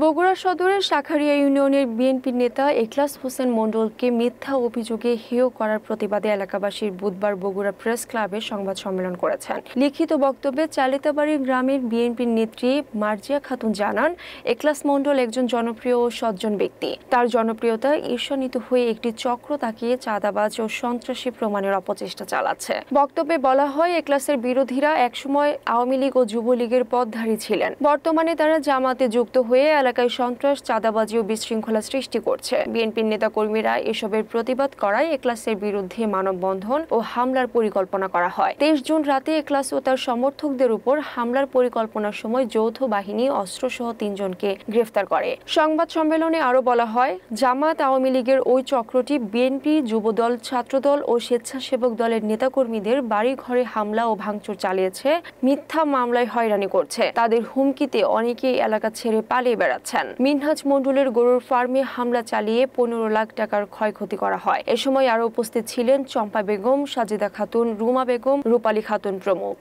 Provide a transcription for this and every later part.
বগুড়া সদরের শাখারিয়া ইউনিয়নের বিএনপি নেতা এখলাস হোসেন মণ্ডলকে মিথ্যা অভিযোগে হেয় করার প্রতিবাদে এলাকাবাসী বুধবার বগুড়া প্রেস ক্লাবে সংবাদ সম্মেলন করেছেন। লিখিত বক্তব্যে চালিতাবাড়ি গ্রামের বিএনপির নেত্রী মার্জিয়া খাতুন জানান, এখলাস মণ্ডল একজন জনপ্রিয় ও সজ্জন ব্যক্তি। তার জনপ্রিয়তা ঈর্ষান্বিত হয়ে একটি চক্র তাকিয়ে চাঁদাবাজ ও সন্ত্রাসী প্রমাণের অপচেষ্টা চালাচ্ছে। বক্তব্যে বলা হয়, এখলাসের বিরোধীরা একসময় আওয়ামী লীগ ও যুবলীগের পথধারী ছিলেন। বর্তমানে তারা জামাতে যুক্ত হয়ে এলাকায় সন্ত্রাস, চাঁদাবাজি ও বিশৃঙ্খলা সৃষ্টি করছে। বিএনপির নেতাকর্মীরা এসবের প্রতিবাদ করায় এখলাসের বিরুদ্ধে মানববন্ধন ও হামলার পরিকল্পনা করা হয়। 23 জুন রাতে এখলাস ও তার সমর্থকদের উপর হামলার পরিকল্পনার সময় যৌথ বাহিনী অস্ত্রসহ 3 জনকে গ্রেফতার করে। সংবাদ সম্মেলনে আরো বলা হয়, জামাত, আওয়ামী লীগের ওই চক্রটি বিএনপি, যুবদল, ছাত্রদল ও স্বেচ্ছাসেবক দলের নেতাকর্মীদের বাড়ি ঘরে হামলা ও ভাঙচুর চালিয়েছে, মিথ্যা মামলায় হয়রানি করছে। তাদের হুমকিতে অনেকেই এলাকা ছেড়ে পালিয়ে বেড়াচ্ছেন। মিনহাজ মণ্ডলের গরুর ফার্মে হামলা চালিয়ে 15 লাখ টাকার ক্ষয়ক্ষতি করা হয়। এ সময় আরো উপস্থিত ছিলেন চম্পা বেগম, সাজেদা খাতুন, রুমা বেগম, রূপালী খাতুন প্রমুখ।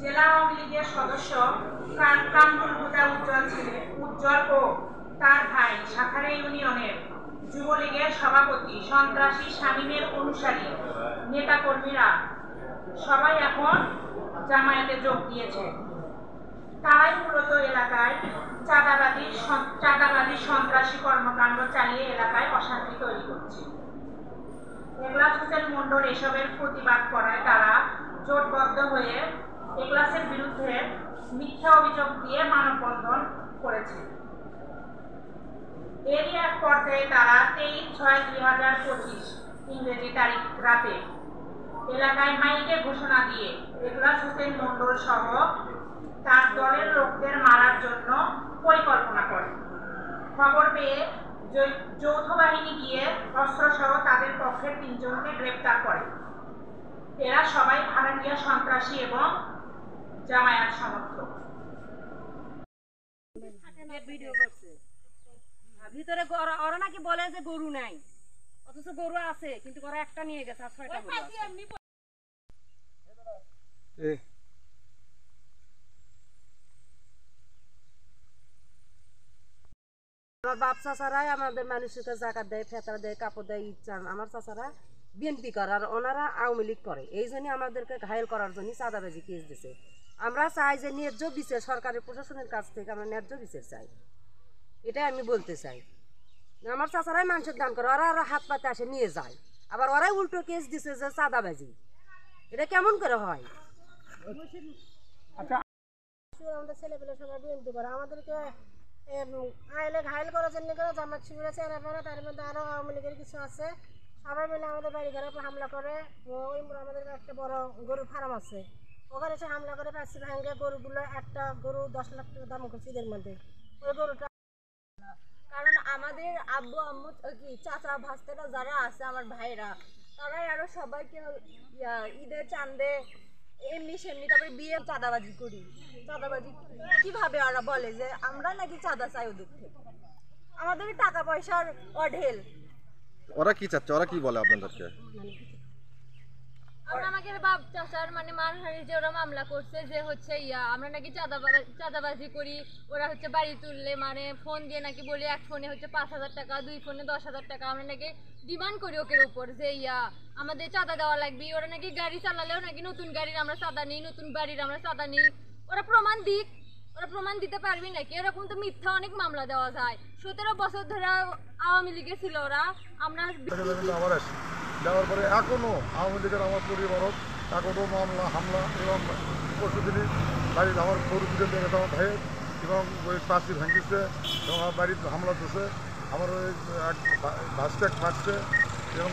জেলা আওয়ামী লীগের সদস্য কামরুল হুদা উজ্জ্বল ও তার ভাই শাখারিয়া ইউনিয়নের যুবলীগের সভাপতি সন্ত্রাসী শামীমের অনুসারী নেতাকর্মীরা সবাই এখন জামায়াতে যোগ দিয়েছে। তারাই মূলত এলাকায় চাঁদাবাদী সন্ত্রাসী কর্মকাণ্ড চালিয়ে এলাকায় অশান্তি তৈরি করছে। এখলাস হোসেন মণ্ডল এসবের প্রতিবাদ করায় তারা জোটবদ্ধ হয়ে এখলাসের বিরুদ্ধে মিথ্যা অভিযোগ দিয়ে মানববন্ধন করেছে। এরই এক পর্যায়ে তারা 23/6/2025 ইংরেজি তারিখ রাতে এলাকায় মাইকে ঘোষণা দিয়ে এখলাস হোসেন মণ্ডল সহ তার দলের লোকদের মারার জন্য পরিকল্পনা করে। খবর পেয়ে যৌথ বাহিনী গিয়ে অস্ত্রসহ তাদের পক্ষের 3 জনকে গ্রেপ্তার করে। এরা সবাই ভাড়াটিয়া সন্ত্রাসী এবং জামায়াত সমর্থক। ভিতরে ওরা নাকি বলে যে গরু নাই, অথচ গরু আছে, কিন্তু ওরা একটা নিয়ে গেছে। আমার বাপ চাচারাই আমাদের মানুষকে জাকাত দেয়, ফেতরা দেয়, কাপড় দেয়, ঈদ চান। আমার চাচারা বিএনপি করে আর ওনারা আওয়ামী লীগ করে। এই জন্য আমাদেরকে ঘায়েল করার জন্য চাঁদাবাজি কেস দিছে। আমরা চাই যে ন্যায্য বিচার সরকারের প্রশাসনের কাছ থেকে আমরা ন্যায্য বিচার চাই, এটাই আমি বলতে চাই। আমার চাচারাই মানুষের দান করে, ওরা হাত পাতে আসে নিয়ে যায়, আবার ওরাই উল্টো কেস দিছে যে চাঁদাবাজি। এটা কেমন করে হয়? আমাদের ছেলেপেলে সবাই বিএনপি করে, আমাদেরকে আইলে ঘায়ল করার জন্য করে জামাত শিবিরে চেনা পড়ে। তার মধ্যে আরও আওয়ামী লীগের কিছু আছে, সবাই মিলে আমাদের বাড়ি ঘরে হামলা করে। ওই আমাদের একটা বড় গরুর ফার্ম আছে, ওখানে এসে হামলা করে পাচ্ছি ভাঙ্গে গরুগুলো। একটা গরু 10 লাখ টাকা দাম করছে ঈদের মধ্যে। ওই গরুটা কারণ আমাদের আব্বু আম্মু কি চাচা ভাস্তারা যারা আছে আমার ভাইরা, তারাই আরো সবাইকে ঈদের চাঁদে এমনি সেমনি তারপরে বিয়ে চাঁদাবাজি করি। চাঁদাবাজি কিভাবে ওরা বলে যে আমরা নাকি চাঁদা চাই ওদের থেকে, আমাদের টাকা পয়সার অঢেল। ওরা কি চাচ্ছে, ওরা কি বলে আপনাদেরকে? আমরা আমাকে বাপ চাচার মানে মানহানি যে ওরা মামলা করছে যে হচ্ছে আমরা নাকি চাঁদাবাজি করি। ওরা হচ্ছে বাড়ি তুললে মানে ফোন দিয়ে নাকি বলি, এক ফোনে হচ্ছে 5,000 টাকা, 2 ফোনে 10,000 টাকা। আমরা নাকি ডিমান্ড করি ওকের উপর যে আমাদের চাঁদা দেওয়া লাগবে। ওরা নাকি গাড়ি চালালেও নাকি নতুন গাড়ির আমরা চাঁদা নিই, নতুন বাড়ির আমরা চাঁদা নিই। ওরা প্রমাণ দিক, ওরা প্রমাণ দিতে পারবি নাকি? এরকম তো মিথ্যা অনেক মামলা দেওয়া যায়। 17 বছর ধরে আওয়ামী লীগে ছিল ওরা। আমরা দেওয়ার পরে এখনও আওয়ামী লীগের আমার পরিবারক এখনও মামলা হামলা এবং পরশুদিনই বাড়ির আমার গরু দিকে দেখে আমার ভাইয়ের এবং ওই পাশি ভাঙিছে এবং আমার বাড়িতে হামলা দিচ্ছে। আমার ওই এক ভাস্টেক ফাটছে এবং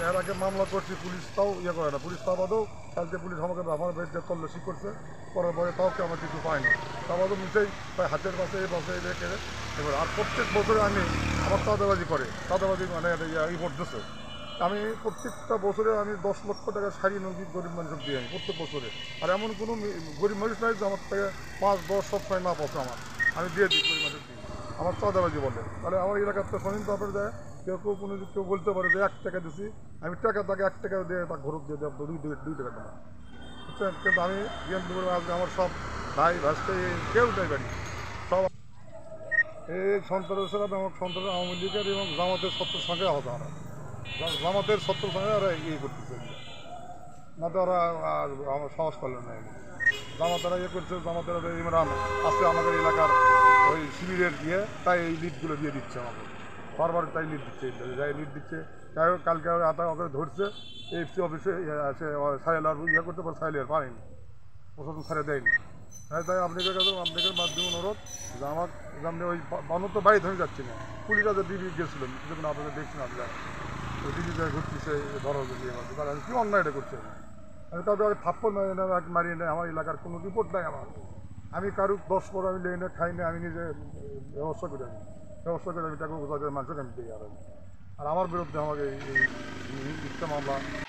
এর আগে মামলা করছি, পুলিশ তাও করে না। পুলিশ তা বাদেও কালকে পুলিশ আমাকে আমার বাড়িতে তল্লাশি করছে, করার পরে তাও কি আমার কিছু পায়নি। তা বাদেও মিশেই প্রায় হাতের পাশে এই পাশে রেখে এবার। আর প্রত্যেক বছরে আমি আমার চাঁদাবাজি করে, চাঁদাবাজি মানে রিপোর্ট দিচ্ছে। আমি প্রত্যেকটা বছরে আমি 10 লক্ষ টাকা শাড়ি নদী গরিব মানুষের দিয়ে আমি প্রত্যেক বছরে। আর এমন কোনো গরিব মানুষ নাই যে আমার থেকে 5-10 সপ্তাহে না পৌঁছে আমি দিয়ে দিই গরিব মানুষের দিই। আমার চাঁদাবাজি বলে তাহলে আমার এলাকার তো শোনেন তো আপনার যায় কেউ বলতে পারে যে 1 টাকা দিছি, আমি টাকা তাকে 1 টাকা দিয়ে তাকে ঘরত দিয়ে দেবো 2 টাকা দেবো, বুঝছেন? কিন্তু আমি বিএনপি আজকে আমার সব ভাই ভাসতে কেউ নাই বাড়ি সব এই সন্ত্রাসীরা এবং সন্ত্রাস আওয়ামী লীগের এবং জামাতের সত্যের সঙ্গে হতো ওরা জামাতের সত্যের সঙ্গে ওরা ইয়ে করতেছে না তো ওরা আমার সাহস করলেন না জামাতেরা ইয়ে করছে জামাতেরা ইমরান আজকে আমাদের এলাকার ওই শিবিরের দিয়ে তাই এই লিডগুলো দিয়ে দিচ্ছে আমাকে বারবার তাই লিড দিচ্ছে যাই লিড দিচ্ছে যাই হোক কালকে ওকে ধরছে এফসি অফিসে সে সাইলার ইয়ে করতে পারে সাইলার পারেনি প্রশাসন ছাড়ে দেয়নি তাই আপনাদের কাছে আপনাদের মাধ্যমে অনুরোধ যে আমার আপনি ওই বানর তো বাড়ি ধরে যাচ্ছি না পুলিশরা যে ডিবি গেছিলেন যখন আপনাদের দেখছেন আপনারা ওই ডিবিতে ঘুরতেছে ধরো দিয়ে তারা কী অন্যায় এটা করছে আমি তবে আগে থাপ্পড় মারিয়ে নেই আমার এলাকার কোনো রিপোর্ট নাই আমার আমি কারুক 10 পর আমি লেনে খাই না আমি নিজে ব্যবস্থা করে আমি টাকা মানুষকে আমি দিই আর আমার বিরুদ্ধে আমাকে এই মিথ্যা মামলা